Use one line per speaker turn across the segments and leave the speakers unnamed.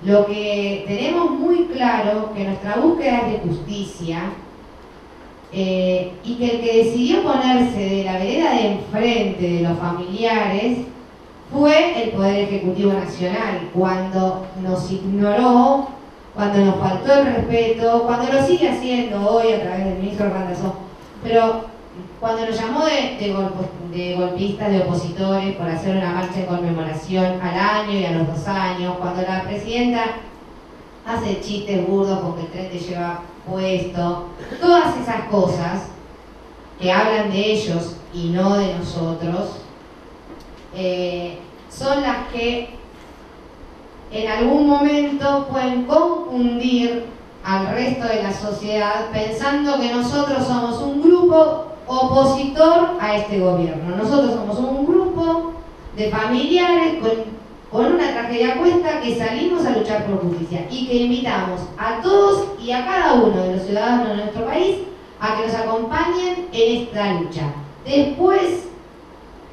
Lo que tenemos muy claro que nuestra búsqueda es de justicia, y que el que decidió ponerse de la vereda de enfrente de los familiares fue el Poder Ejecutivo Nacional, cuando nos ignoró, cuando nos faltó el respeto, cuando lo sigue haciendo hoy a través del ministro Randazzo, pero cuando nos llamó de golpistas, de opositores, por hacer una marcha en conmemoración al año y a los 2 años, cuando la presidenta hace chistes burdos con que el tren te lleva puesto, todas esas cosas que hablan de ellos y no de nosotros, son las que en algún momento pueden confundir al resto de la sociedad pensando que nosotros somos un grupo opositor a este gobierno. Nosotros somos un grupo de familiares con una tragedia a cuesta que salimos a luchar por justicia y que invitamos a todos y a cada uno de los ciudadanos de nuestro país a que nos acompañen en esta lucha. Después,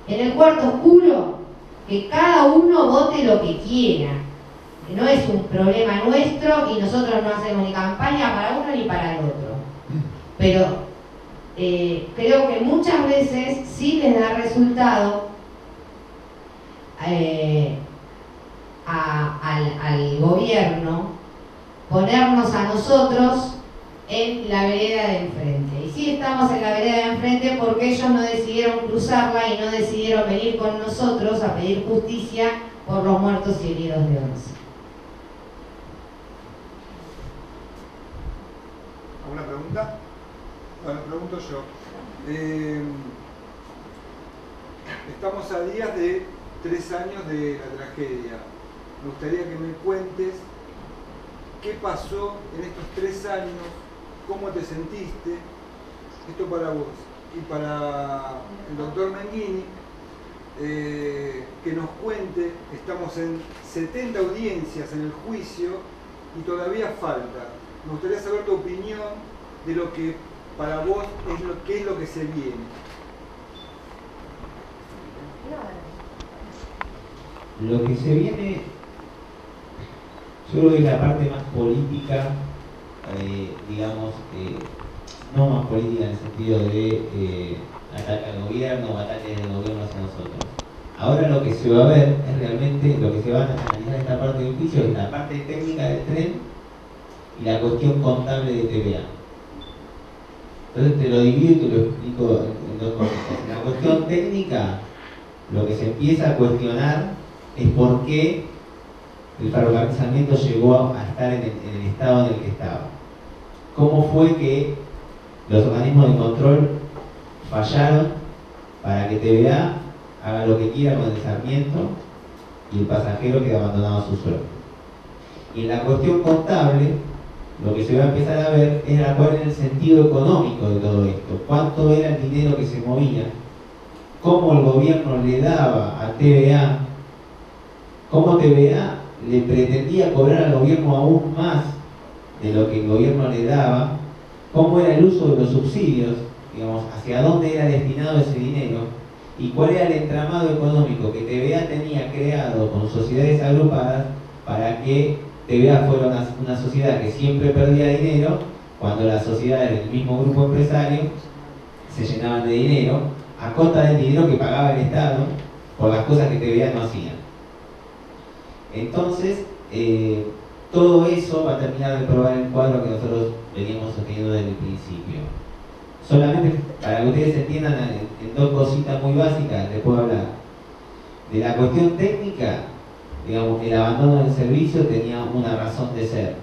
en el cuarto oscuro, que cada uno vote lo que quiera. Que no es un problema nuestro y nosotros no hacemos ni campaña para uno ni para el otro. Pero creo que muchas veces sí les da resultado al gobierno ponernos a nosotros en la vereda de enfrente. Y sí estamos en la vereda de enfrente porque ellos no decidieron cruzarla y no decidieron venir con nosotros a pedir justicia por los muertos y heridos de 11.
¿Alguna pregunta? Bueno, pregunto yo. Estamos a días de 3 años de la tragedia. Me gustaría que me cuentes qué pasó en estos 3 años, cómo te sentiste, esto para vos y para el doctor Menghini, que nos cuente. Estamos en 70 audiencias en el juicio y todavía falta. Me gustaría saber tu opinión de lo que para vos es lo que se viene.
Lo que se viene, yo creo que es la parte más política, digamos, no más política en el sentido de ataque al gobierno o ataque del gobierno hacia nosotros. Ahora lo que se va a ver es realmente, lo que se va a analizar en esta parte del juicio es la parte técnica del tren y la cuestión contable de TVA. Entonces te lo divido y te lo explico en 2 cosas. En la cuestión técnica, lo que se empieza a cuestionar es por qué el ferrocarril Sarmiento llegó a estar en el estado en el que estaba. ¿Cómo fue que los organismos de control fallaron para que TVA haga lo que quiera con el Sarmiento y el pasajero queda abandonado a su suerte? Y en la cuestión contable, lo que se va a empezar a ver es cuál era el sentido económico de todo esto, cuánto era el dinero que se movía, cómo el gobierno le daba a TVA, cómo TVA le pretendía cobrar al gobierno aún más de lo que el gobierno le daba, cómo era el uso de los subsidios, digamos, hacia dónde era destinado ese dinero y cuál era el entramado económico que TVA tenía creado con sociedades agrupadas para que TVA fuera una sociedad que siempre perdía dinero cuando las sociedades del mismo grupo empresario se llenaban de dinero a costa del dinero que pagaba el Estado por las cosas que TVA no hacía. Entonces, todo eso va a terminar de probar el cuadro que nosotros veníamos sosteniendo desde el principio. Solamente para que ustedes entiendan en 2 cositas muy básicas, les puedo hablar. De la cuestión técnica, digamos, el abandono del servicio tenía una razón de ser.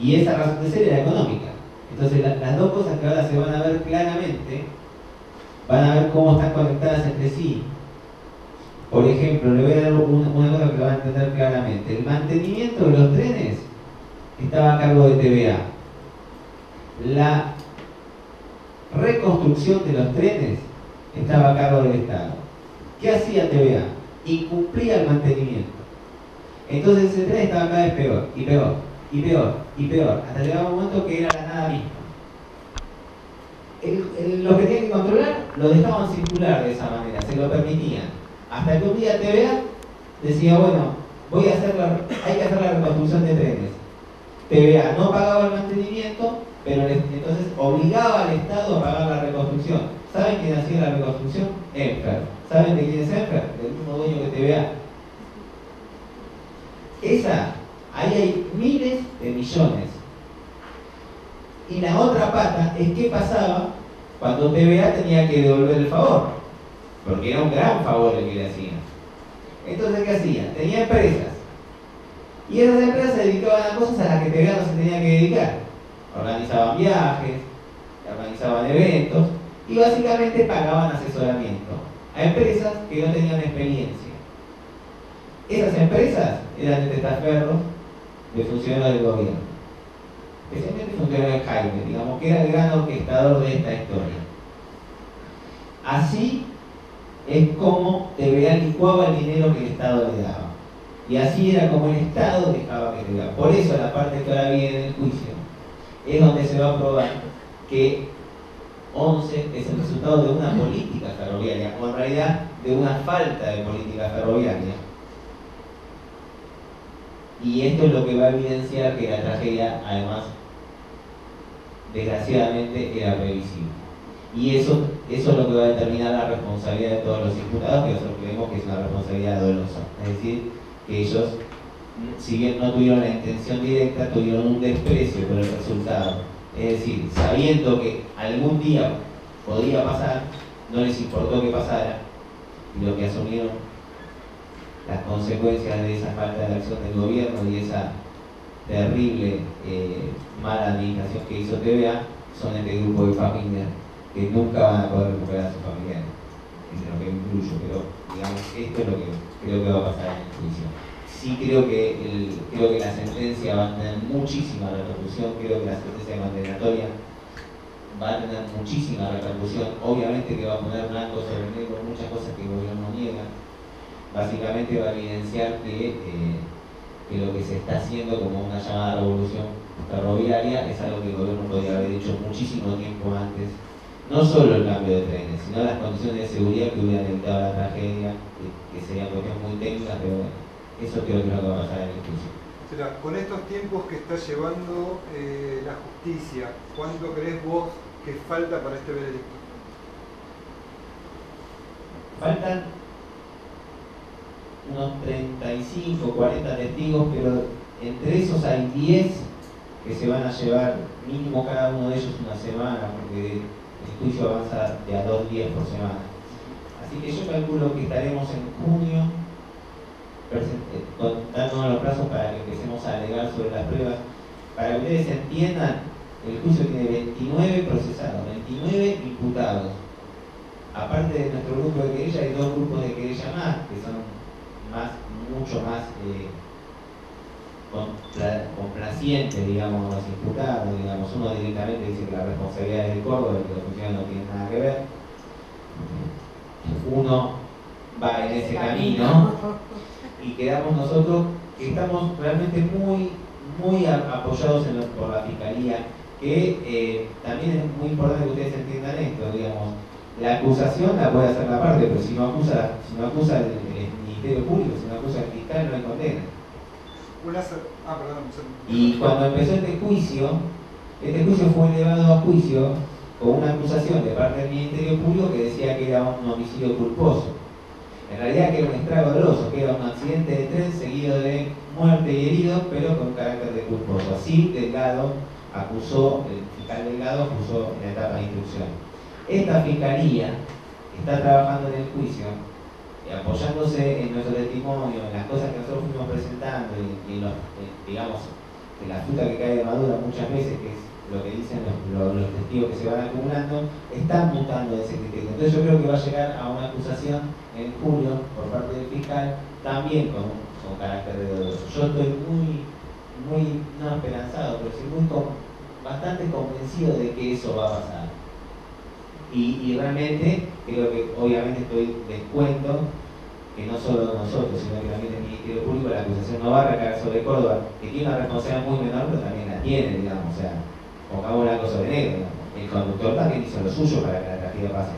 Y esa razón de ser era económica. Entonces las 2 cosas que ahora se van a ver claramente, van a ver cómo están conectadas entre sí. Por ejemplo, le voy a dar una cosa que lo van a entender claramente. El mantenimiento de los trenes estaba a cargo de TVA. La reconstrucción de los trenes estaba a cargo del Estado. ¿Qué hacía TVA? Incumplía el mantenimiento. Entonces ese tren estaba cada vez peor, y peor, y peor, y peor, hasta llegaba un momento que era la nada misma. Los que tenían que controlar lo dejaban circular de esa manera, se lo permitían. Hasta que un día TVA decía, bueno, hay que hacer la reconstrucción concesión de trenes. TVA no pagaba el mantenimiento, pero entonces obligaba al Estado a pagar la reconstrucción. ¿Saben quién hacía la reconstrucción? Enfer. ¿Saben de quién es Enfer? Del mismo dueño que TVA. Ahí hay miles de millones. Y la otra pata es qué pasaba cuando TVA tenía que devolver el favor, porque era un gran favor el que le hacían. Entonces, ¿qué hacían? Tenía empresas, y esas empresas se dedicaban a cosas a las que TVA no se tenía que dedicar. Organizaban viajes, organizaban eventos, y básicamente pagaban asesoramiento a empresas que no tenían experiencia. Esas empresas eran de testaferros de funcionarios del gobierno, especialmente funcionarios de Jaime, digamos, que era el gran orquestador de esta historia. Así es como TVA licuaba el dinero que el Estado le daba. Y así era como el Estado dejaba que TVA. Por eso la parte que ahora viene en el juicio es donde se va a probar que 11 es el resultado de una política ferroviaria, o en realidad de una falta de política ferroviaria. Y esto es lo que va a evidenciar que la tragedia, además, desgraciadamente, era previsible. Y eso es lo que va a determinar la responsabilidad de todos los imputados, que nosotros creemos que es una responsabilidad dolosa. Es decir, que ellos, si bien no tuvieron la intención directa, tuvieron un desprecio por el resultado. Es decir, sabiendo que algún día podría pasar, no les importó que pasara, y lo que asumieron las consecuencias de esa falta de acción del gobierno y esa terrible mala administración que hizo TVA son este grupo de familias que nunca van a poder recuperar a sus familiares, entre lo que incluyo, pero digamos, esto es lo que creo que va a pasar en el juicio. Sí creo que la sentencia va a tener muchísima repercusión, creo que la sentencia condenatoria va a tener muchísima repercusión, obviamente que va a poner blanco sobre negro muchas cosas que el gobierno niega. Básicamente va a evidenciar que lo que se está haciendo como una llamada revolución ferroviaria es algo que el gobierno podría haber hecho muchísimo tiempo antes. No solo el cambio de trenes, sino las condiciones de seguridad que hubieran evitado la tragedia, que serían cuestiones muy técnicas, pero bueno, eso creo que es lo que va a pasar en el juicio.
Con estos tiempos que está llevando la justicia, ¿cuánto crees vos que falta para este veredicto?
Faltan unos 35, 40 testigos, pero entre esos hay 10 que se van a llevar mínimo cada uno de ellos una semana, porque el juicio avanza de a 2 días por semana. Así que yo calculo que estaremos en junio dándonos los plazos para que empecemos a alegar sobre las pruebas. Para que ustedes entiendan, el juicio tiene 29 procesados, 29 imputados. Aparte de nuestro grupo de querella, hay 2 grupos de querella más, que son mucho más complacientes, digamos, los imputados. Digamos, uno directamente dice que la responsabilidad es del Córdoba, que los funcionarios no tienen nada que ver. Uno va en ese camino y quedamos nosotros que estamos realmente muy apoyados por la Fiscalía, que también es muy importante que ustedes entiendan esto, digamos. La acusación la puede hacer la parte, pero si no acusa el Ministerio Público, si no acusa el fiscal, no hay condena. Y cuando empezó este juicio fue elevado a juicio con una acusación de parte del Ministerio Público que decía que era un homicidio culposo. En realidad que era un estrago doloso, que era un accidente de tren seguido de muerte y heridos, pero con carácter de culposo. Así el fiscal Delgado acusó en la etapa de instrucción. Esta Fiscalía está trabajando en el juicio, apoyándose en nuestro testimonio, en las cosas que nosotros fuimos presentando y digamos, de la fruta que cae de madura muchas veces, que es lo que dicen los testigos que se van acumulando, están mutando ese criterio. Entonces yo creo que va a llegar a una acusación en julio por parte del fiscal, también con carácter de doloso. Yo estoy muy no esperanzado, pero sí bastante convencido de que eso va a pasar. Y realmente creo que obviamente descuento que no solo nosotros, sino que también el Ministerio Público, la acusación no va a recaer sobre Córdoba, que tiene una responsabilidad muy menor, pero también la tiene, digamos, o sea, pongamos blanco sobre negro, digamos. El conductor también hizo lo suyo para que la tragedia pase.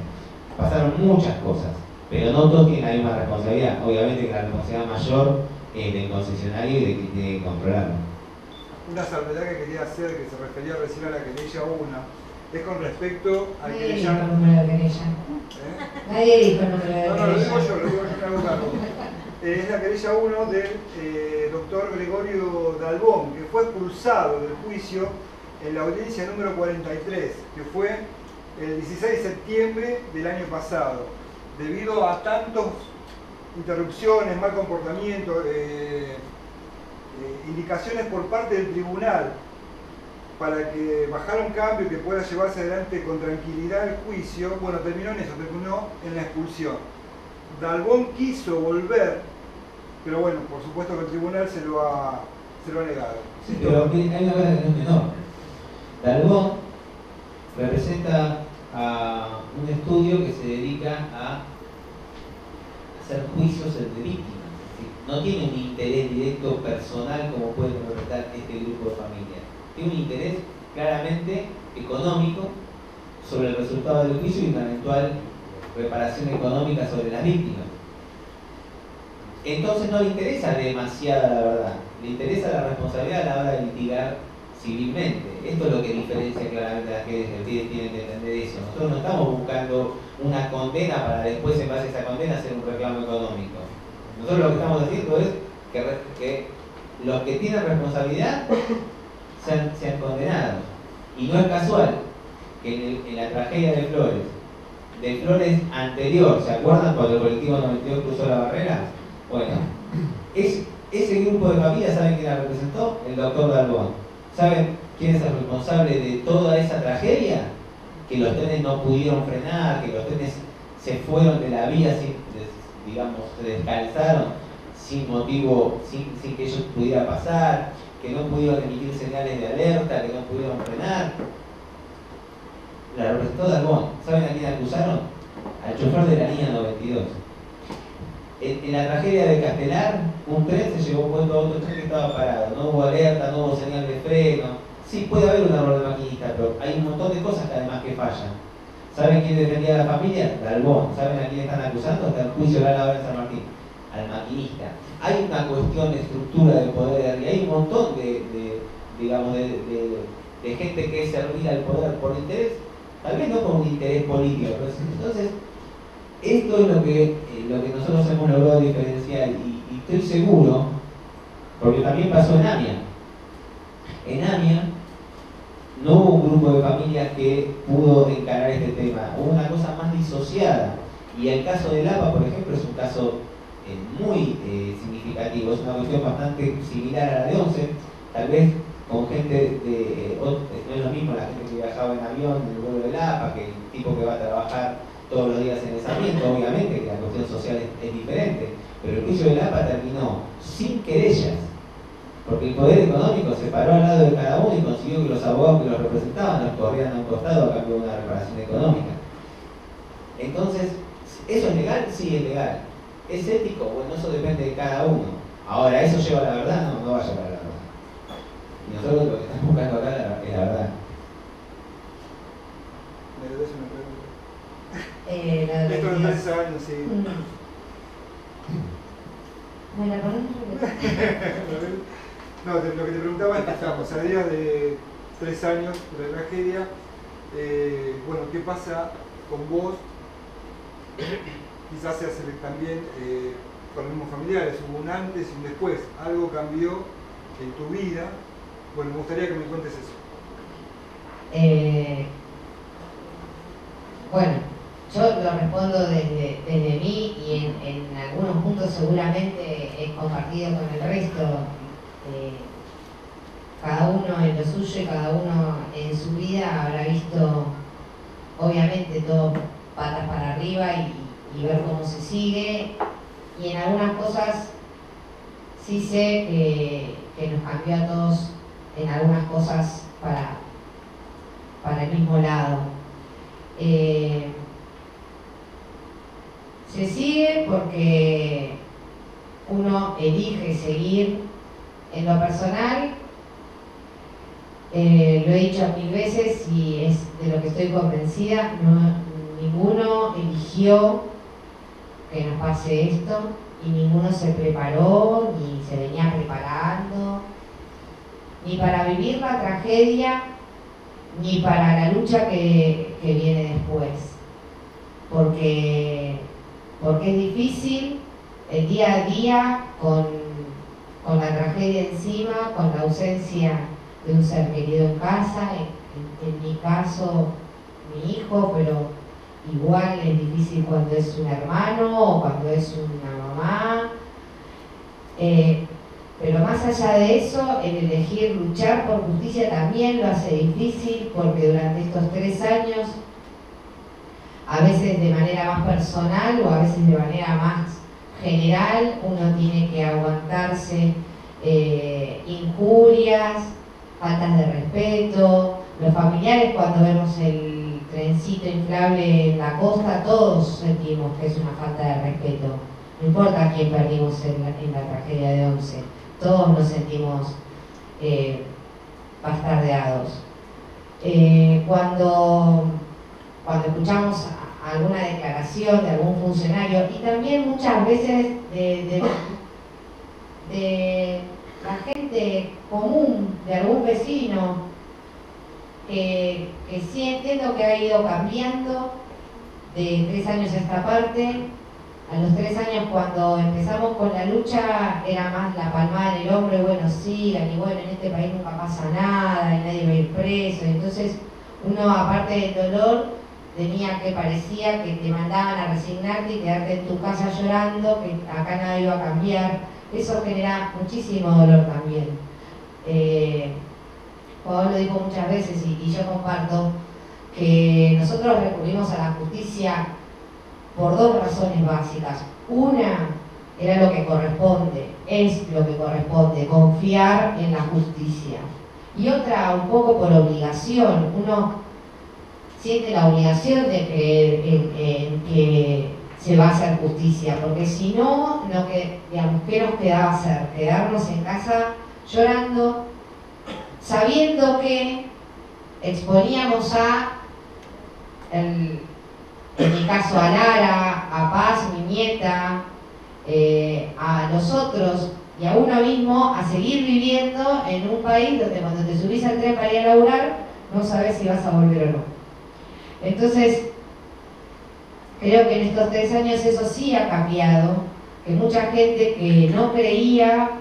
Pasaron muchas cosas, pero no todos tienen la misma responsabilidad. Obviamente que la responsabilidad mayor del concesionario y de quien tiene que controlarlo.
Una salvedad que quería hacer, que se refería recién a la querella 1, es con respecto a
Nadie
que
dijo
ya...
el número de querella. Nadie dijo el número de
No,
querella.
lo digo yo, me hago cargo. Es la querella 1 del doctor Gregorio Dalbón, que fue expulsado del juicio en la audiencia número 43, que fue el 16 de septiembre del año pasado, debido a tantas interrupciones, mal comportamiento, indicaciones por parte del tribunal para que bajara un cambio y que pueda llevarse adelante con tranquilidad el juicio. Bueno, terminó en eso, terminó en la expulsión. Dalbón quiso volver, pero bueno, por supuesto que el tribunal se lo ha negado.
Sí, pero hay una cosa que no es menor. Dalbón representa a un estudio que se dedica a hacer juicios entre víctimas. No tiene un interés directo personal como puede representar este grupo de familias. Tiene un interés claramente económico sobre el resultado del juicio y una eventual reparación económica sobre las víctimas. Entonces no le interesa demasiada la verdad, le interesa la responsabilidad a la hora de litigar civilmente. Esto es lo que diferencia claramente a las que ustedes tienen que entender eso. Nosotros no estamos buscando una condena para después, en base a esa condena, hacer un reclamo económico. Nosotros lo que estamos haciendo es que los que tienen responsabilidad sean condenados. Y no es casual que en la tragedia de Flores anterior, ¿se acuerdan cuando el colectivo 92 cruzó la barrera? Bueno, ese grupo de familias, ¿saben quién la representó? El doctor Dalbón. ¿Saben quién es el responsable de toda esa tragedia? Que los trenes no pudieron frenar, que los trenes se fueron de la vía se descalzaron sin motivo, sin que ellos pudieran pasar, que no pudieron emitir señales de alerta, que no pudieron frenar. La representó Dalbón. ¿Saben a quién acusaron? Al chofer de la línea 92. En la tragedia de Castelar, un tren se llevó puesto a otro tren que estaba parado. No hubo alerta, no hubo señal de freno. Sí, puede haber un error de maquinista, pero hay un montón de cosas que además que fallan. ¿Saben quién defendía a la familia? Dalbón. ¿Saben a quién están acusando? Hasta el juicio oral ahora en San Martín. Al maquinista. Hay una cuestión de estructura de poder y hay un montón de gente que es servir al poder por interés, tal vez no por un interés político. Pero entonces, esto es lo que nosotros hemos logrado diferenciar y estoy seguro, porque también pasó en AMIA. En AMIA no hubo un grupo de familias que pudo encarar este tema, hubo una cosa más disociada. Y el caso del APA, por ejemplo, es un caso muy significativo, es una cuestión bastante similar a la de 11, tal vez con gente no es lo mismo la gente que viajaba en avión en el vuelo del APA, que el tipo que va a trabajar todos los días en el Sarmiento, obviamente que la cuestión social es diferente, pero el juicio del APA terminó sin querellas, porque el poder económico se paró al lado de cada uno y consiguió que los abogados que los representaban los corrieran a un costado a cambio de una reparación económica. Entonces, ¿eso es legal? Sí, es legal. ¿Es ético? Bueno, eso depende de cada uno. Ahora, ¿eso lleva a la verdad? No, no va a llevar a la verdad. Y nosotros lo que estamos buscando acá es la verdad.
¿Me debes una pregunta? Esto de 3 años, sí.
Bueno,
no, lo que te preguntaba es que estamos a días de 3 años de la tragedia. Bueno, ¿qué pasa con vos? Quizás se hace también con los mismos familiares, hubo un antes y un después, algo cambió en tu vida. Bueno, me gustaría que me cuentes eso.
Bueno, yo lo respondo desde mí y en algunos puntos seguramente he compartido con el resto, cada uno en lo suyo y cada uno en su vida habrá visto obviamente todo patas para arriba y ver cómo se sigue, y en algunas cosas sí sé que nos cambió a todos en algunas cosas para el mismo lado. Se sigue porque uno elige seguir. En lo personal, lo he dicho 1000 veces y es de lo que estoy convencida, ninguno eligió que nos pase esto. y ninguno se preparó, ni se venía preparando, ni para vivir la tragedia, ni para la lucha que viene después. Porque es difícil el día a día con la tragedia encima, con la ausencia de un ser querido en casa, en mi caso mi hijo, pero igual es difícil cuando es un hermano o cuando es una mamá. Pero más allá de eso, el elegir luchar por justicia también lo hace difícil, porque durante estos 3 años, a veces de manera más personal o a veces de manera más general, uno tiene que aguantarse injurias, faltas de respeto. Los familiares, cuando vemos el trencito inflable en la costa, todos sentimos que es una falta de respeto. No importa a quién perdimos en la tragedia de Once, todos nos sentimos bastardeados. Cuando escuchamos alguna declaración de algún funcionario, y también muchas veces de la gente común, de algún vecino, que sí entiendo que ha ido cambiando de 3 años a esta parte. A los 3 años, cuando empezamos con la lucha, era más la palmada en el hombro, y bueno, sigan, y bueno, en este país nunca pasa nada, y nadie va a ir preso. Y entonces uno, aparte del dolor, tenía que parecía que te mandaban a resignarte y quedarte en tu casa llorando, que acá nada iba a cambiar. Eso genera muchísimo dolor también. Pablo dijo muchas veces, y yo comparto, que nosotros recurrimos a la justicia por 2 razones básicas. Una era lo que corresponde, es lo que corresponde, confiar en la justicia. Y otra, un poco por obligación. Uno siente la obligación de creer en que se va a hacer justicia, porque si no, digamos, ¿qué nos quedaba hacer? Quedarnos en casa llorando, sabiendo que exponíamos en mi caso a Lara, a Paz, mi nieta, a los otros y a uno mismo, a seguir viviendo en un país donde cuando te subís al tren para ir a laburar no sabes si vas a volver o no. Entonces, creo que en estos 3 años eso sí ha cambiado, que mucha gente que no creía,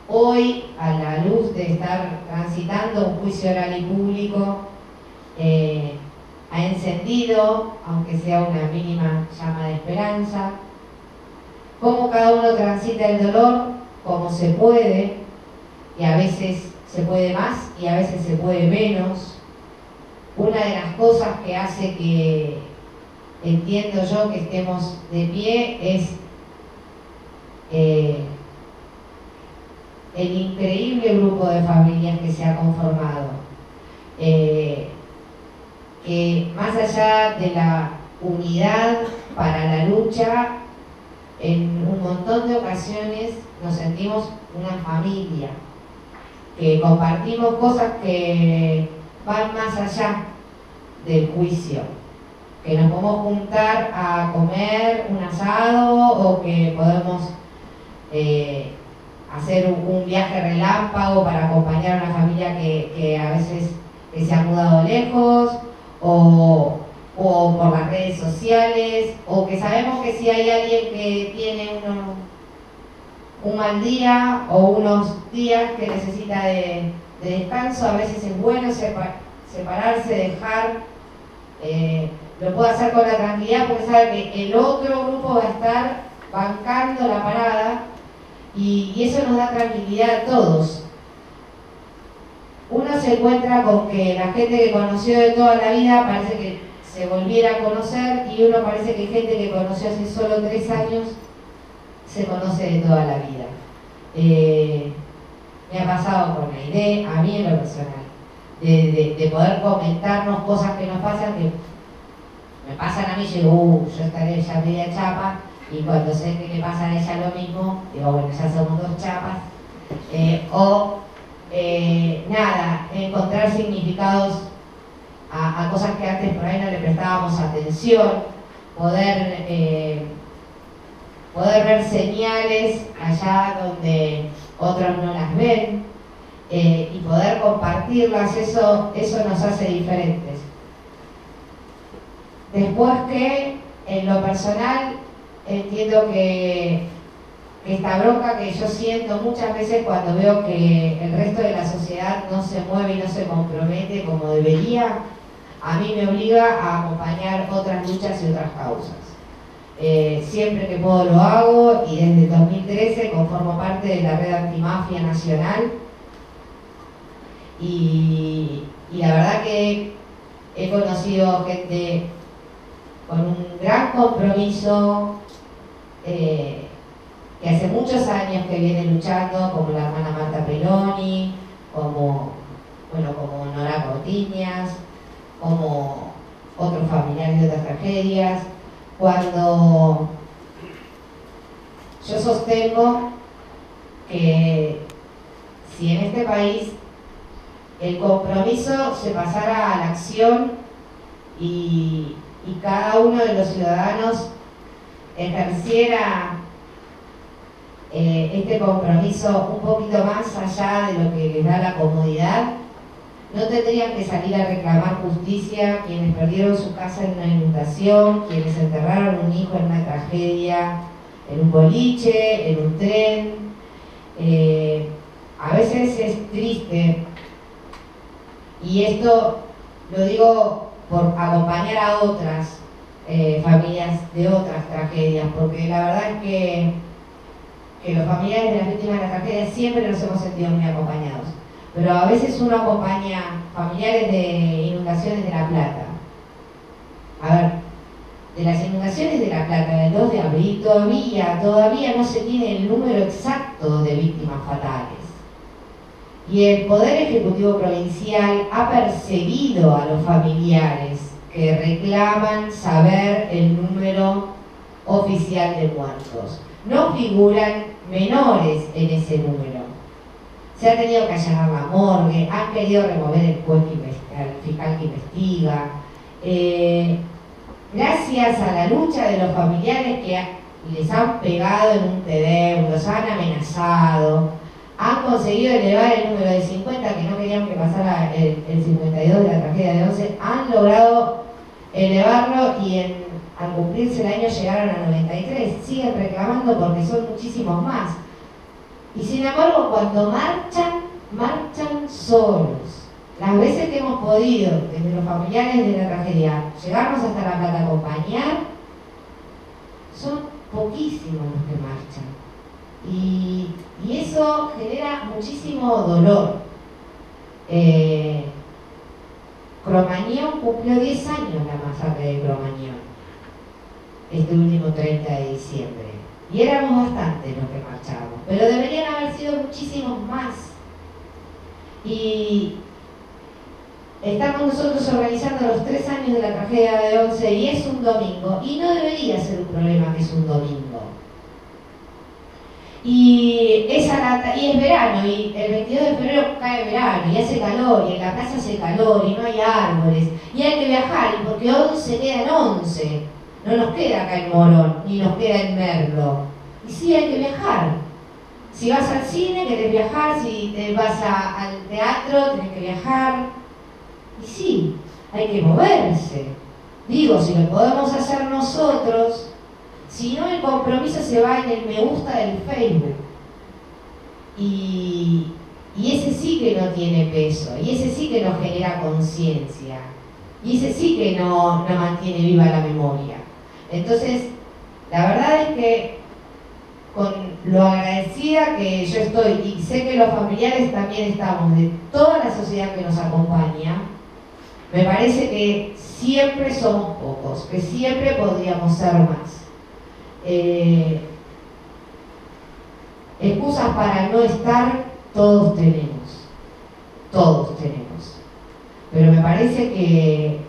hoy, a la luz de estar transitando un juicio oral y público, ha encendido, aunque sea una mínima llama de esperanza. Cómo cada uno transita el dolor, como se puede, y a veces se puede más y a veces se puede menos. Una de las cosas que hace que entiendo yo que estemos de pie es el increíble grupo de familias que se ha conformado. Que más allá de la unidad para la lucha, en un montón de ocasiones nos sentimos una familia, que compartimos cosas que van más allá del juicio, que nos podemos juntar a comer un asado o que podemos hacer un viaje relámpago para acompañar a una familia que a veces se ha mudado lejos, o por las redes sociales, o que sabemos que si hay alguien que tiene un mal día o unos días que necesita de descanso, a veces es bueno separarse, dejar, lo puede hacer con la tranquilidad porque sabe que el otro grupo va a estar bancando la parada, y eso nos da tranquilidad a todos. Uno se encuentra con que la gente que conoció de toda la vida parece que se volviera a conocer, y uno parece que gente que conoció hace solo 3 años se conoce de toda la vida. Me ha pasado con Aide, a mí en lo personal, de poder comentarnos cosas que nos pasan, que me pasan a mí, y digo, yo estaré ya media chapa, y cuando sé que le pasa a ella lo mismo, digo, bueno, ya somos 2 chapas. Nada, encontrar significados a cosas que antes por ahí no le prestábamos atención, poder poder ver señales allá donde otros no las ven, y poder compartirlas, eso nos hace diferentes. Después que, en lo personal, entiendo que esta bronca que yo siento muchas veces cuando veo que el resto de la sociedad no se mueve y no se compromete como debería, a mí me obliga a acompañar otras luchas y otras causas. Siempre que puedo lo hago, y desde 2013 conformo parte de la Red Antimafia Nacional, y la verdad que he conocido gente con un gran compromiso, que hace muchos años que viene luchando, como la hermana Marta Peloni, como Nora Cortiñas, como otros familiares de otras tragedias, cuando yo sostengo que si en este país el compromiso se pasara a la acción y cada uno de los ciudadanos ejerciera este compromiso un poquito más allá de lo que les da la comodidad, no tendrían que salir a reclamar justicia quienes perdieron su casa en una inundación, quienes enterraron un hijo en una tragedia, en un boliche, en un tren. A veces es triste, y esto lo digo por acompañar a otras familias de otras tragedias, porque la verdad es que los familiares de las víctimas de la tragedia siempre nos hemos sentido muy acompañados. Pero a veces uno acompaña familiares de inundaciones de La Plata. A ver, de las inundaciones de La Plata del 2 de abril todavía no se tiene el número exacto de víctimas fatales. Y el Poder Ejecutivo Provincial ha perseguido a los familiares que reclaman saber el número oficial de muertos. No figuran menores en ese número. Se ha tenido que allanar la morgue, han querido remover el fiscal que investiga. Gracias a la lucha de los familiares que les han pegado en un TEDEU, los han amenazado, han conseguido elevar el número de 50, que no querían que pasara el 52 de la tragedia de 11, han logrado elevarlo, y al cumplirse el año llegaron a 93. Siguen reclamando porque son muchísimos más. Y sin embargo, cuando marchan solos. Las veces que hemos podido, desde los familiares de la tragedia, llegarnos hasta La Plata a acompañar, son poquísimos los que marchan. Y eso genera muchísimo dolor. Cromañón cumplió 10 años la masacre de Cromañón, este último 30 de diciembre. Y éramos bastantes los que marchábamos, pero deberían haber sido muchísimos más. Y estamos nosotros organizando los 3 años de la tragedia de 11, y es un domingo, y no debería ser un problema que es un domingo. Y es verano, y el 22 de febrero cae verano, y hace calor, y en la plaza hace calor, y no hay árboles, y hay que viajar, y porque 11 queda en 11. No nos queda acá en Morón, ni nos queda en Merlo. Y sí, hay que viajar. Si vas al cine, querés viajar. Si te vas al teatro, tenés que viajar. Y sí, hay que moverse. Digo, si lo podemos hacer nosotros, si no, el compromiso se va en el me gusta del Facebook. Y ese sí que no tiene peso, y ese sí que no genera conciencia, y ese sí que no mantiene viva la memoria. Entonces, la verdad es que con lo agradecida que yo estoy, y sé que los familiares también estamos, de toda la sociedad que nos acompaña, me parece que siempre somos pocos, que siempre podríamos ser más. Excusas para no estar, todos tenemos. Pero me parece que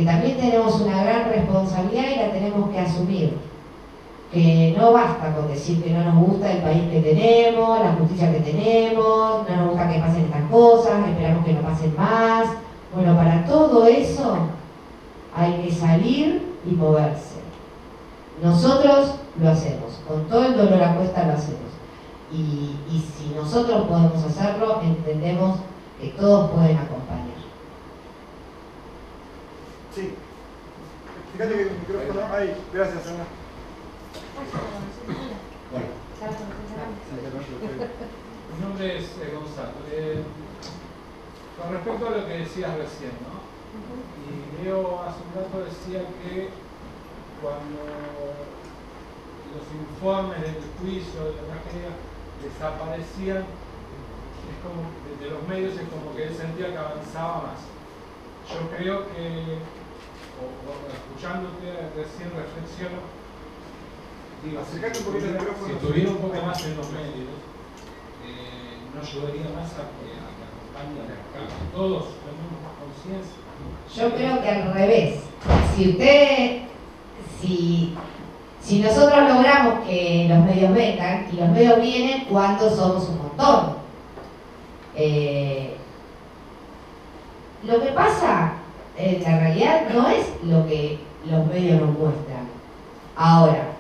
también tenemos una gran responsabilidad, y la tenemos que asumir. Que no basta con decir que no nos gusta el país que tenemos, la justicia que tenemos, no nos gusta que pasen estas cosas, esperamos que no pasen más. Bueno, para todo eso hay que salir y moverse. Nosotros lo hacemos, con todo el dolor a cuesta lo hacemos. Y si nosotros podemos hacerlo, entendemos que todos pueden acompañar.
Sí. Fíjate que el micrófono ahí. Gracias, Ana.
Mi nombre es Gonzalo. Con respecto a lo que decías recién, ¿no? Y Leo hace un rato decía que cuando los informes del juicio de la tragedia desaparecían, es como, de los medios, es como que él sentía que avanzaba más. Yo creo que, escuchándote recién reflexiono, digo,
Acercate un poquito al micrófono.
si estuviera un poco más en los medios, no ayudaría más a que acompañen acá. Todos tenemos más conciencia.
Yo creo que al revés. Si nosotros logramos que los medios vengan, y los medios vienen cuando somos un montón. Lo que pasa, en la realidad, no es lo que los medios nos muestran. Ahora,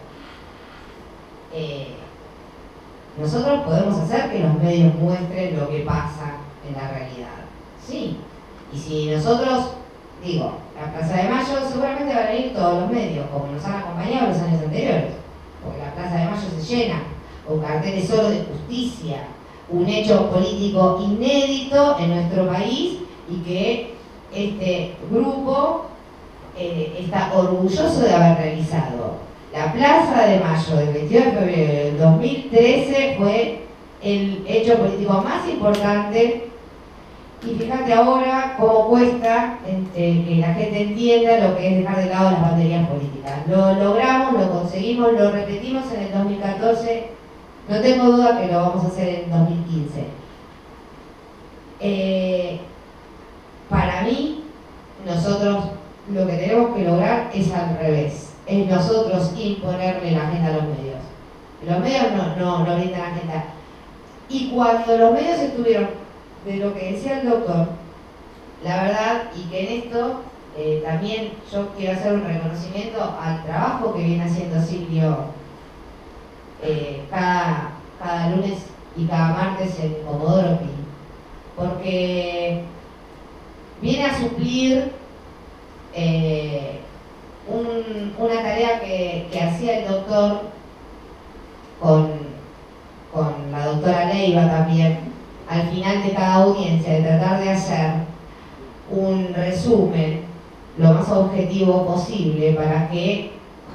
nosotros podemos hacer que los medios muestren lo que pasa en la realidad. Sí. Y si nosotros, digo, la Plaza de Mayo seguramente van a ir todos los medios, como nos han acompañado los años anteriores, porque la Plaza de Mayo se llena, con carteles solo de justicia, un hecho político inédito en nuestro país y que este grupo está orgulloso de haber realizado. La Plaza de Mayo del 22 de febrero del 2013 fue el hecho político más importante. Y fíjate ahora cómo cuesta que la gente entienda lo que es dejar de lado las banderías políticas. Lo logramos, lo conseguimos, lo repetimos en el 2014, no tengo duda que lo vamos a hacer en 2015. Para mí, nosotros lo que tenemos que lograr es al revés, es nosotros imponerle la agenda a los medios. Los medios no brindan agenda. Y cuando los medios estuvieron, de lo que decía el doctor, la verdad, y que en esto también yo quiero hacer un reconocimiento al trabajo que viene haciendo Silvio cada lunes y cada martes en Comodoro Pi, porque viene a suplir una tarea que hacía el doctor con la doctora Leiva también, al final de cada audiencia, de tratar de hacer un resumen lo más objetivo posible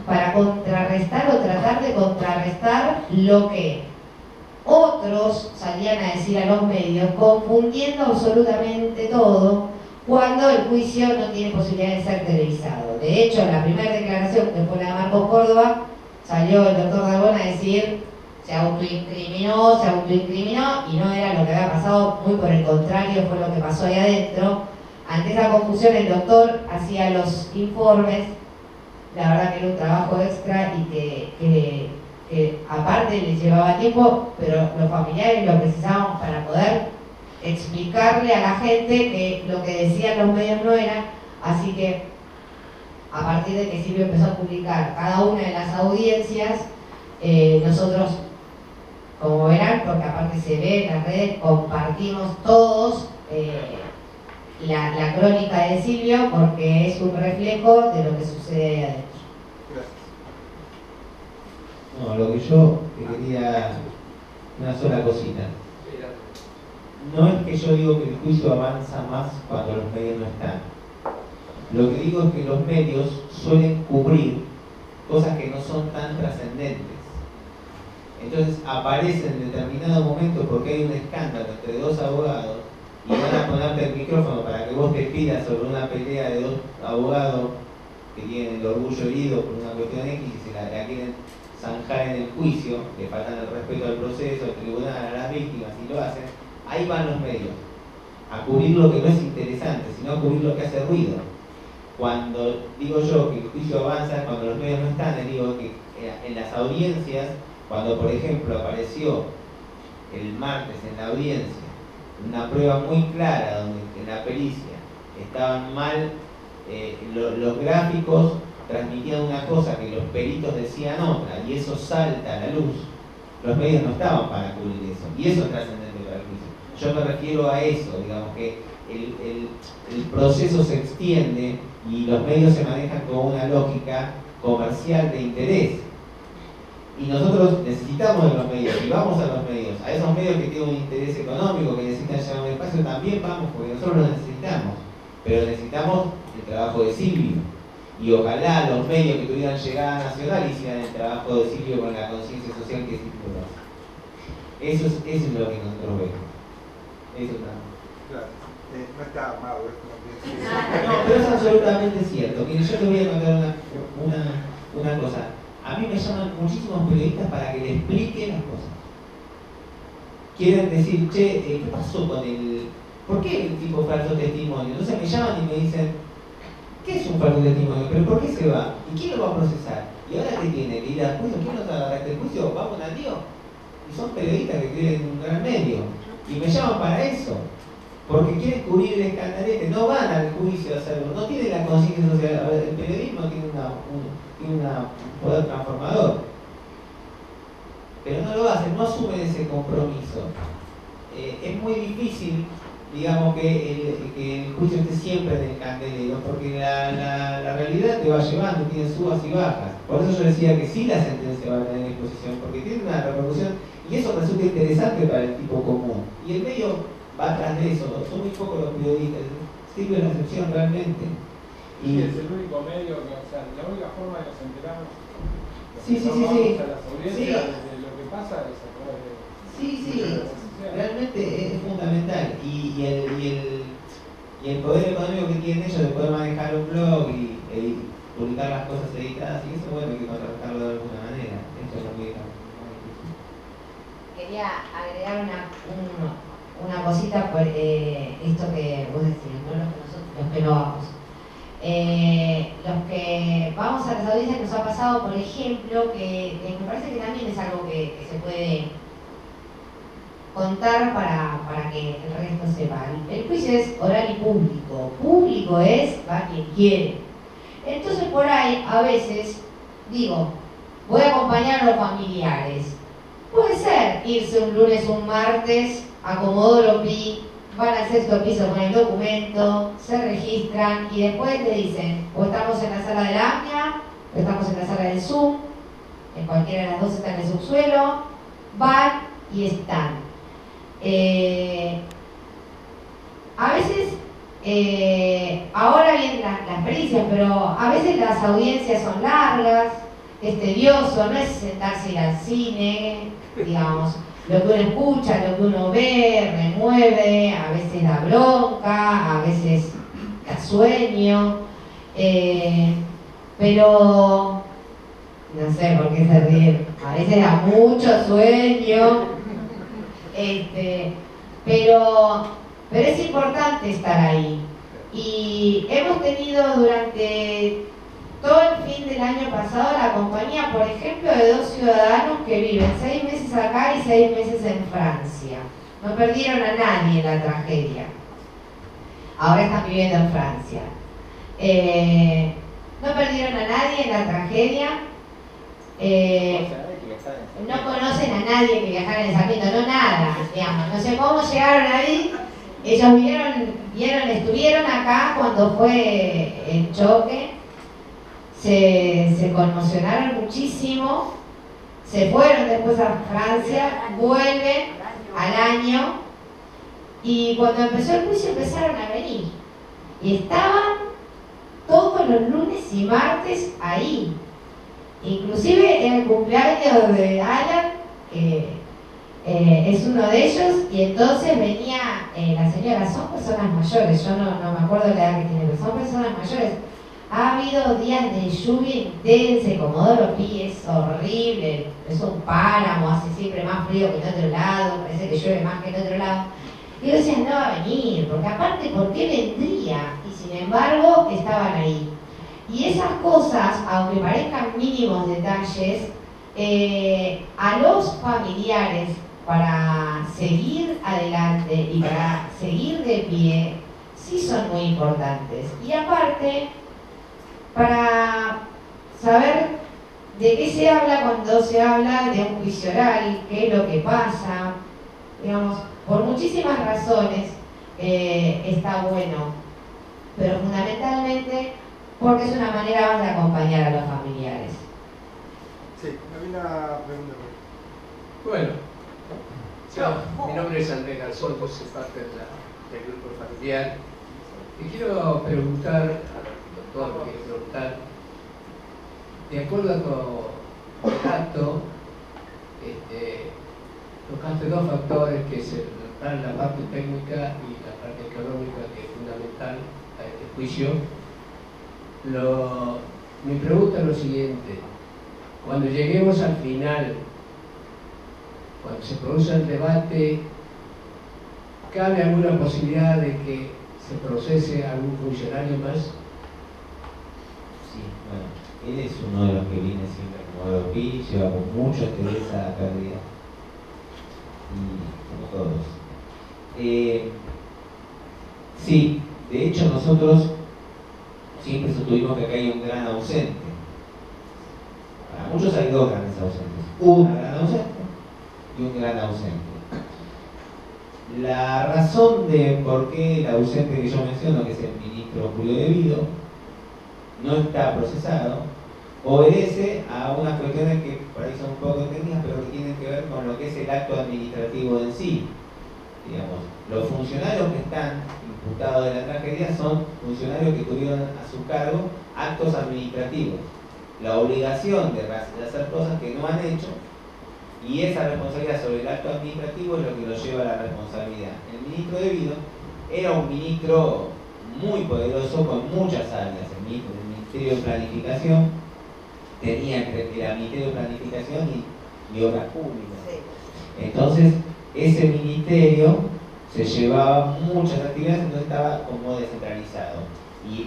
para contrarrestar o tratar de contrarrestar lo que otros salían a decir a los medios, confundiendo absolutamente todo, cuando el juicio no tiene posibilidad de ser televisado. De hecho, en la primera declaración, que fue la de Marcos Córdoba, salió el doctor Darbón a decir se autoincriminó, y no era lo que había pasado, muy por el contrario, fue lo que pasó ahí adentro. Ante esa confusión el doctor hacía los informes, la verdad que era un trabajo extra y que aparte les llevaba tiempo, pero los familiares lo precisábamos para poder explicarle a la gente que lo que decían los medios no era, así que a partir de que Silvio empezó a publicar cada una de las audiencias, nosotros, como verán, porque aparte se ve en las redes, compartimos todos la crónica de Silvio porque es un reflejo de lo que sucede ahí adentro.
Gracias.
No, lo que yo quería, una sola cosita. No es que yo digo que el juicio avanza más cuando los medios no están. Lo que digo es que los medios suelen cubrir cosas que no son tan trascendentes. Entonces aparece en determinado momento porque hay un escándalo entre dos abogados y van a ponerte el micrófono para que vos te pidas sobre una pelea de dos abogados que tienen el orgullo herido por una cuestión X y se la quieren zanjar en el juicio, le faltan el respeto al proceso, al tribunal, a las víctimas, y lo hacen. Ahí van los medios a cubrir lo que no es interesante, sino a cubrir lo que hace ruido. Cuando digo yo que el juicio avanza es cuando los medios no están, les digo que en las audiencias, cuando por ejemplo apareció el martes en la audiencia una prueba muy clara donde en la pericia estaban mal los gráficos transmitían una cosa que los peritos decían otra, y eso salta a la luz, los medios no estaban para cubrir eso, y eso es trascendente para el juicio. Yo me refiero a eso, digamos que el proceso se extiende y los medios se manejan con una lógica comercial de interés. Y nosotros necesitamos de los medios, y vamos a los medios, a esos medios que tienen un interés económico, que necesitan llevar un espacio, también vamos, porque nosotros lo necesitamos, pero necesitamos el trabajo de Silvio. Y ojalá los medios que tuvieran llegada nacional hicieran el trabajo de Silvio con la conciencia social que Silvio hace. Eso es lo que nosotros vemos. Eso está.
Claro, no está armado esto, no pienso.
No, pero es absolutamente cierto. Mire, yo te voy a contar una cosa. A mí me llaman muchísimos periodistas para que le explique las cosas. Quieren decir, che, ¿qué pasó con el... ¿Por qué el tipo falso testimonio? Entonces me llaman y me dicen, ¿qué es un falso testimonio? ¿Pero por qué se va? ¿Y quién lo va a procesar? ¿Y ahora qué tiene? ¿Que ir al juicio? ¿Quién nos agarra este juicio? ¿Vamos a Dios? Y son periodistas que tienen un gran medio. Y me llaman para eso. Porque quieren cubrir el escandalete. No van al juicio a hacerlo. No tienen la conciencia social. El periodismo tiene un poder transformador. Pero no lo hacen, no asumen ese compromiso. Es muy difícil, digamos, que el juicio esté siempre en el candelero, porque la realidad te va llevando, tiene subas y bajas. Por eso yo decía que sí la sentencia va a tener exposición, porque tiene una repercusión, y eso resulta interesante para el tipo común. Y el medio va atrás de eso, son muy pocos los periodistas, sirve la excepción realmente.
Y es el único medio, que, o sea, la única forma de que nos enteramos.
Sí.
A las audiencias de lo que pasa es a través de...
Sí, realmente es fundamental. Y el poder económico que tienen ellos de poder manejar un blog y publicar las cosas editadas, y eso, bueno, hay que contrarrestarlo de alguna manera. Eso es lo que
Quería agregar una cosita por esto que vos decías, ¿no? Los que no vamos. Los que vamos a las audiencias nos ha pasado, por ejemplo, que me parece que también es algo que se puede contar para que el resto sepa. El juicio es oral y público. Público es va quien quiere. Entonces por ahí a veces digo, voy a acompañar a los familiares. Puede ser irse un lunes o un martes a Comodoro Pi, van al sexto piso con el documento, se registran y después le dicen, o estamos en la sala de la AMIA, o estamos en la sala del Zoom, en cualquiera de las dos está en el subsuelo, van y están. A veces, ahora vienen las pericias, pero a veces las audiencias son largas, es tedioso, no es sentarse y ir al cine, digamos. Lo que uno escucha, lo que uno ve, remueve, a veces da bronca, a veces da sueño, pero no sé por qué se ríen, a veces da mucho sueño, pero es importante estar ahí. Y hemos tenido durante todo el fin del año pasado la compañía, por ejemplo, de 2 ciudadanos que viven 6 meses acá y 6 meses en Francia. No perdieron a nadie en la tragedia. Ahora están viviendo en Francia. No perdieron a nadie en la tragedia. No conocen a nadie que viajara en Sarmiento, no nada, digamos. No sé cómo llegaron ahí. Ellos estuvieron acá cuando fue el choque. Se conmocionaron muchísimo, se fueron después a Francia, vuelven al año y cuando empezó el juicio empezaron a venir y estaban todos los lunes y martes ahí, inclusive en el cumpleaños de Alan, que es uno de ellos, y entonces venía la señora, son personas mayores, yo no me acuerdo la edad que tiene, pero son personas mayores. Ha habido días de lluvia intensa, Comodoro Pi es horrible, es un páramo, hace siempre más frío que en otro lado, parece que llueve más que en otro lado. Y yo decía, no va a venir, porque aparte, ¿por qué vendría? Y sin embargo, estaban ahí. Y esas cosas, aunque parezcan mínimos detalles, a los familiares, para seguir adelante y para seguir de pie, sí son muy importantes. Y aparte, para saber de qué se habla cuando se habla de un juicio oral, qué es lo que pasa, digamos, por muchísimas razones está bueno, pero fundamentalmente porque es una manera más de acompañar a los familiares.
Sí, había una pregunta.
Bueno, mi nombre es Andrés Garzón, yo soy parte del grupo familiar. Y quiero preguntar al doctor, de acuerdo con el acto, tocaste dos factores, que es la parte técnica y la parte económica, que es fundamental a este juicio. Mi pregunta es lo siguiente: cuando lleguemos al final, cuando se produce el debate, ¿cabe alguna posibilidad de que se procese a algún funcionario más?
Sí, bueno, él es uno de los que viene siempre como AOPI, lleva con mucho interés a la pérdida, y como todos. Sí, de hecho nosotros siempre sostuvimos que acá hay un gran ausente. Para muchos hay dos grandes ausentes, una gran ausente y un gran ausente. La razón de por qué el ausente que yo menciono, que es el ministro Julio De Vido, no está procesado, obedece a unas cuestiones que por ahí son un poco técnicas, pero que tienen que ver con lo que es el acto administrativo en sí. Digamos, los funcionarios que están imputados de la tragedia son funcionarios que tuvieron a su cargo actos administrativos, la obligación de hacer cosas que no han hecho, y esa responsabilidad sobre el acto administrativo es lo que lo lleva a la responsabilidad. El ministro De Vido era un ministro muy poderoso con muchas áreas. El Ministerio de Planificación tenía era Ministerio de Planificación y Obras Públicas. Entonces, ese ministerio se llevaba muchas actividades, entonces estaba como descentralizado.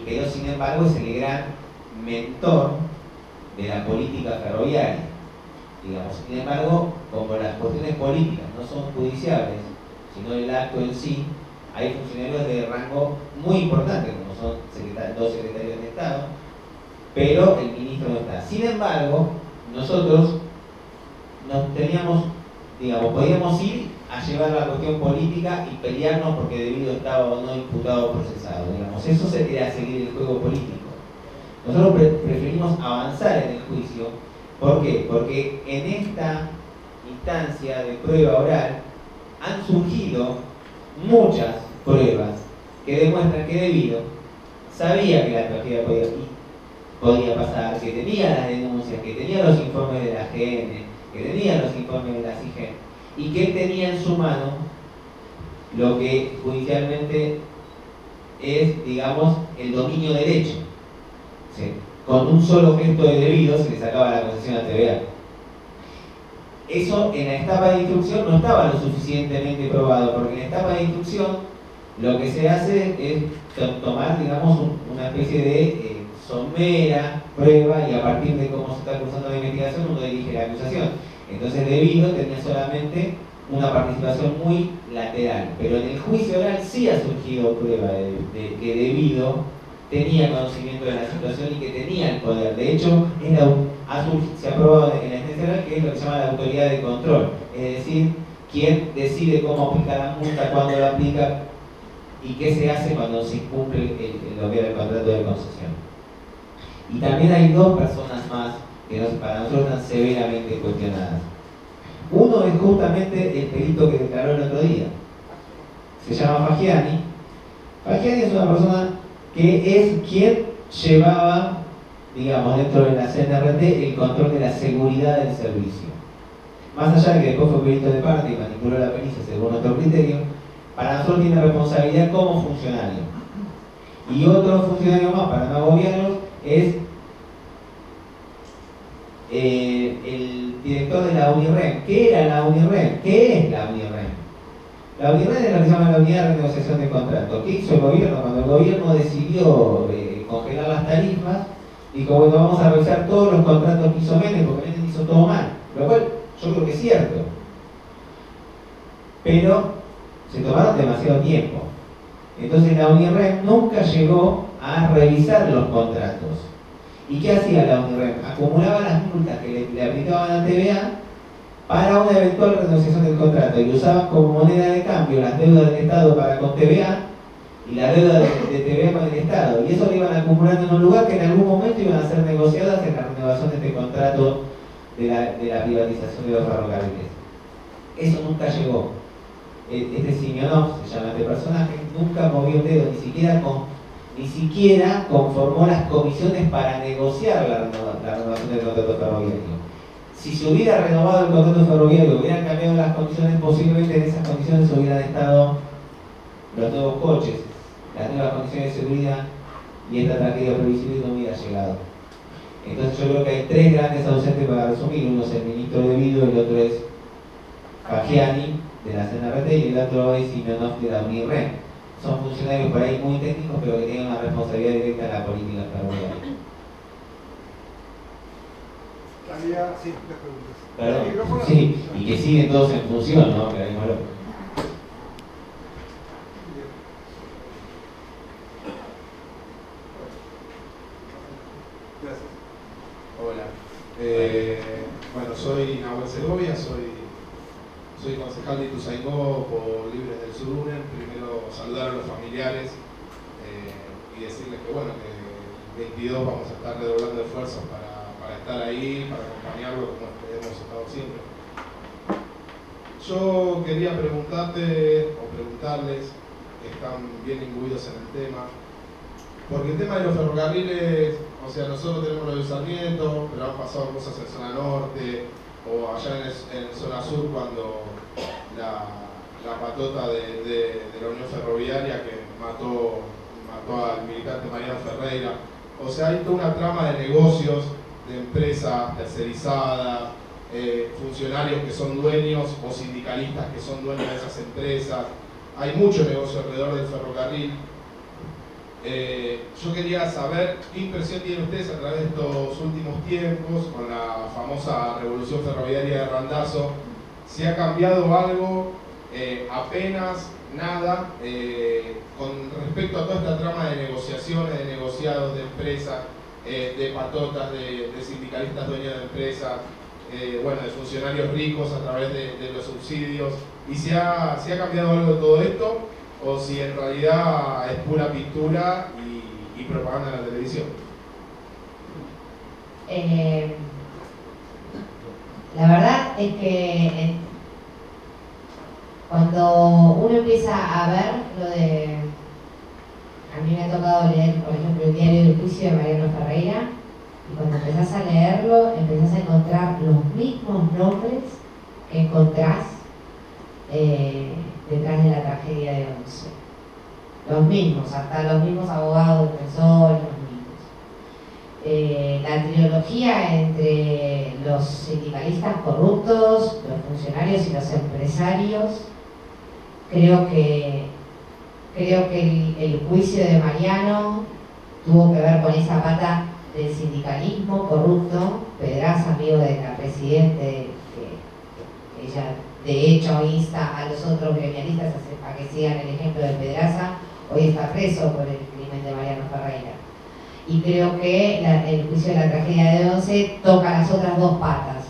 Pero sin embargo es el gran mentor de la política ferroviaria. Digamos. Sin embargo, como las cuestiones políticas no son judiciables, sino el acto en sí, hay funcionarios de rango muy importante, como son dos secretarios de Estado, pero el ministro no está. Sin embargo, nosotros podíamos ir a llevar la cuestión política y pelearnos porque De Vido estaba o no imputado o procesado. Digamos. Eso sería seguir el juego político. Nosotros preferimos avanzar en el juicio. ¿Por qué? Porque en esta instancia de prueba oral han surgido muchas pruebas que demuestran que De Vido sabía que la tragedia podía pasar, que tenía las denuncias, que tenía los informes de la AGN, que tenía los informes de la CIGEN, y que él tenía en su mano lo que judicialmente es, digamos, el dominio del hecho. ¿Sí? Con un solo gesto de De Vido se le sacaba la concesión a TVA. Eso en la etapa de instrucción no estaba lo suficientemente probado, porque en la etapa de instrucción lo que se hace es tomar, digamos, una especie de somera prueba, y a partir de cómo se está cursando la investigación uno dirige la acusación. Entonces De Vido tenía solamente una participación muy lateral, pero en el juicio oral sí ha surgido prueba de que De Vido tenía conocimiento de la situación y que tenía el poder. De hecho, se ha probado en la sentencia oral que es lo que se llama la autoridad de control, es decir, quién decide cómo aplicar la multa, cuándo la aplica y qué se hace cuando se incumple lo que era el contrato de concesión. Y también hay dos personas más que para nosotros están severamente cuestionadas. Uno es justamente el perito que declaró el otro día. Se llama Fagiani. Fagiani es una persona que es quien llevaba, digamos, dentro de la CNRT el control de la seguridad del servicio. Más allá de que después fue perito de parte y manipuló la pericia según nuestro criterio, para nosotros tiene responsabilidad como funcionario. Y otro funcionario más, para no agobiarlos, es el director de la UNIRREM. ¿Qué era la UNIRREM? ¿Qué es la UNIRREM? La UNIRREM es lo que se llama la unidad de renegociación de contratos. ¿Qué hizo el gobierno? Cuando el gobierno decidió congelar las tarifas, dijo, bueno, vamos a revisar todos los contratos que hizo Menem, porque Menem hizo todo mal. Lo cual yo creo que es cierto. Pero se tomaron demasiado tiempo. Entonces la UNIRREM nunca llegó a revisar los contratos. ¿Y qué hacía la UNIREM? Acumulaba las multas que le aplicaban a TVA para una eventual renegociación del contrato y usaban como moneda de cambio las deudas del Estado para con TVA y la deuda de TVA con el Estado. Y eso lo iban acumulando en un lugar que en algún momento iban a ser negociadas en la renovación de este contrato de la privatización de los ferrocarriles. Eso nunca llegó. Este Simeonov, se llama este personaje, nunca movió un dedo, ni siquiera conformó las comisiones para negociar la renovación del contrato ferroviario. Si se hubiera renovado el contrato ferroviario, hubieran cambiado las condiciones, posiblemente en esas condiciones hubieran estado los nuevos coches, las nuevas condiciones de seguridad, y esta tragedia previsible no hubiera llegado. Entonces yo creo que hay tres grandes ausentes para resumir. Uno es el ministro de Vido, el otro es Fagiani de la CNRT y el otro es Simeonov de la UNIREM. Son funcionarios por ahí muy técnicos, pero que tienen una responsabilidad directa en la política ferroviaria.
Sí, las preguntas.
Perdón, sí, y que siguen todos en función, ¿no? Que hay malo.
Gracias.
Hola. Bueno, soy Nahuel Segovia, soy concejal de Ituzaingó por Libres del Surunen. Primero saludar a los familiares y decirles que bueno, que el 22 vamos a estar redoblando esfuerzos para estar ahí, para acompañarlo como hemos estado siempre. Yo quería preguntarles, que están bien imbuidos en el tema, porque el tema de los ferrocarriles, o sea, nosotros tenemos lo de Sarmiento, pero han pasado cosas en zona norte, o allá en zona sur cuando la patota de la Unión Ferroviaria que mató al militante Mariano Ferreira. O sea, hay toda una trama de negocios, de empresas tercerizadas, funcionarios que son dueños o sindicalistas que son dueños de esas empresas. Hay mucho negocio alrededor del ferrocarril. Yo quería saber qué impresión tienen ustedes a través de estos últimos tiempos con la famosa revolución ferroviaria de Randazzo. Si ha cambiado algo, apenas nada, con respecto a toda esta trama de negociaciones, de negociados, de empresas, de patotas, de sindicalistas dueños de empresas, bueno, de funcionarios ricos a través de los subsidios. Y si ha cambiado algo de todo esto, o si en realidad es pura pintura y propaganda en la televisión.
La verdad es que cuando uno empieza a ver lo de... A mí me ha tocado leer, por ejemplo, el diario del juicio de Mariano Ferreira, y cuando empezás a leerlo, empezás a encontrar los mismos nombres que encontrás detrás de la tragedia de Once. Los mismos, hasta los mismos abogados, defensores, los mismos. La trilogía entre los sindicalistas corruptos, los funcionarios y los empresarios, creo que el juicio de Mariano tuvo que ver con esa pata del sindicalismo corrupto. Pedraza, amigo de la presidente, que ella de hecho insta a los otros gremialistas a que sigan el ejemplo de Pedraza, hoy está preso por el crimen de Mariano Ferreira. Y creo que el juicio de la tragedia de Once toca las otras dos patas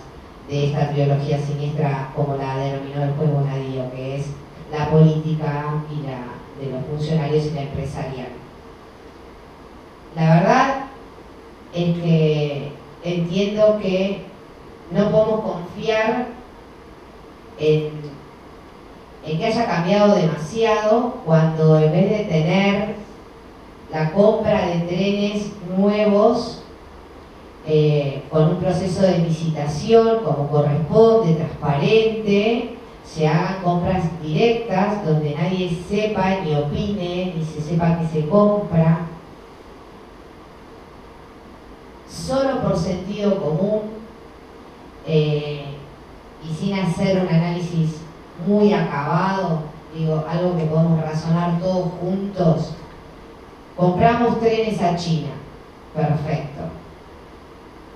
de esta trilogía siniestra, como la denominó el juez Bonadío, que es la política y la de los funcionarios y la empresarial. La verdad es que entiendo que no podemos confiar en que haya cambiado demasiado cuando en vez de tener la compra de trenes nuevos con un proceso de licitación como corresponde, transparente, se hagan compras directas donde nadie sepa ni opine ni se sepa que se compra, solo por sentido común y sin hacer un análisis muy acabado, digo, algo que podemos razonar todos juntos. Compramos trenes a China, perfecto.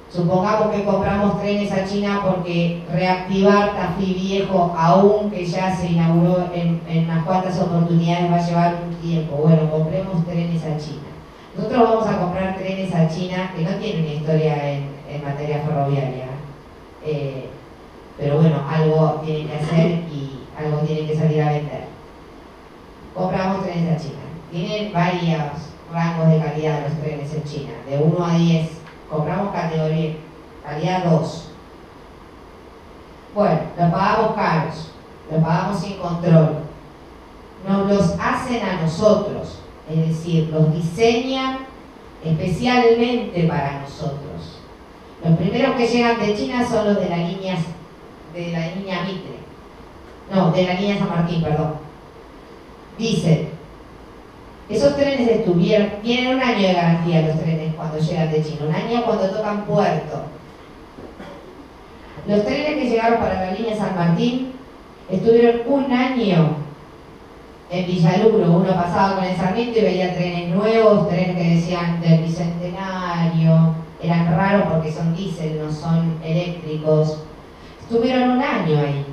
Supongamos que compramos trenes a China porque reactivar Tafí Viejo, aún que ya se inauguró en unas cuantas oportunidades, va a llevar un tiempo. Bueno, compremos trenes a China. Nosotros vamos a comprar trenes a China que no tienen una historia en materia ferroviaria. Pero bueno, algo tienen que hacer y algo tienen que salir a vender. Compramos trenes a China. Tienen varios rangos de calidad los trenes en China, de 1 a 10. Compramos categoría, calidad 2. Bueno, los pagamos caros, los pagamos sin control. Nos los hacen a nosotros, es decir, los diseñan especialmente para nosotros. Los primeros que llegan de China son los de la línea Mitre. No, de la línea San Martín, perdón. Dicen, esos trenes tienen 1 año de garantía los trenes cuando llegan de China, 1 año cuando tocan puerto. Los trenes que llegaron para la línea San Martín estuvieron 1 año en Villaluro. Uno pasaba con el Sarmiento y veía trenes nuevos, trenes que decían del Bicentenario, eran raros porque son diésel, no son eléctricos. Estuvieron 1 año ahí,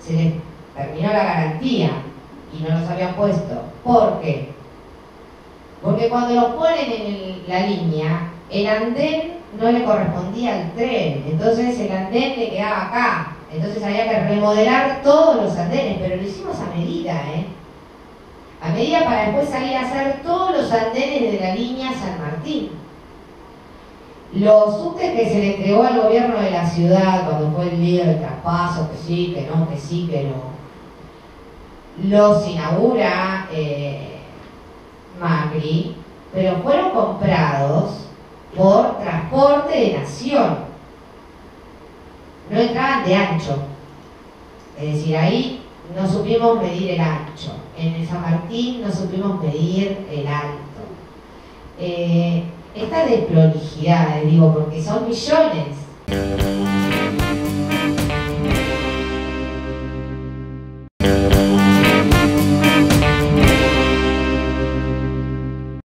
se les terminó la garantía y no los habían puesto. ¿Por qué? Porque cuando los ponen en la línea, el andén no le correspondía al tren, entonces el andén le quedaba acá, entonces había que remodelar todos los andenes, pero lo hicimos a medida, a medida para después salir a hacer todos los andenes de la línea San Martín. Los subtes que se le entregó al gobierno de la ciudad cuando fue el lío del traspaso, que sí, que no, que sí, que no, los inaugura Macri, pero fueron comprados por Transporte de Nación. No entraban de ancho. Es decir, ahí no supimos medir el ancho. En el San Martín no supimos medir el alto. Esta desprolijidad, digo, porque son millones.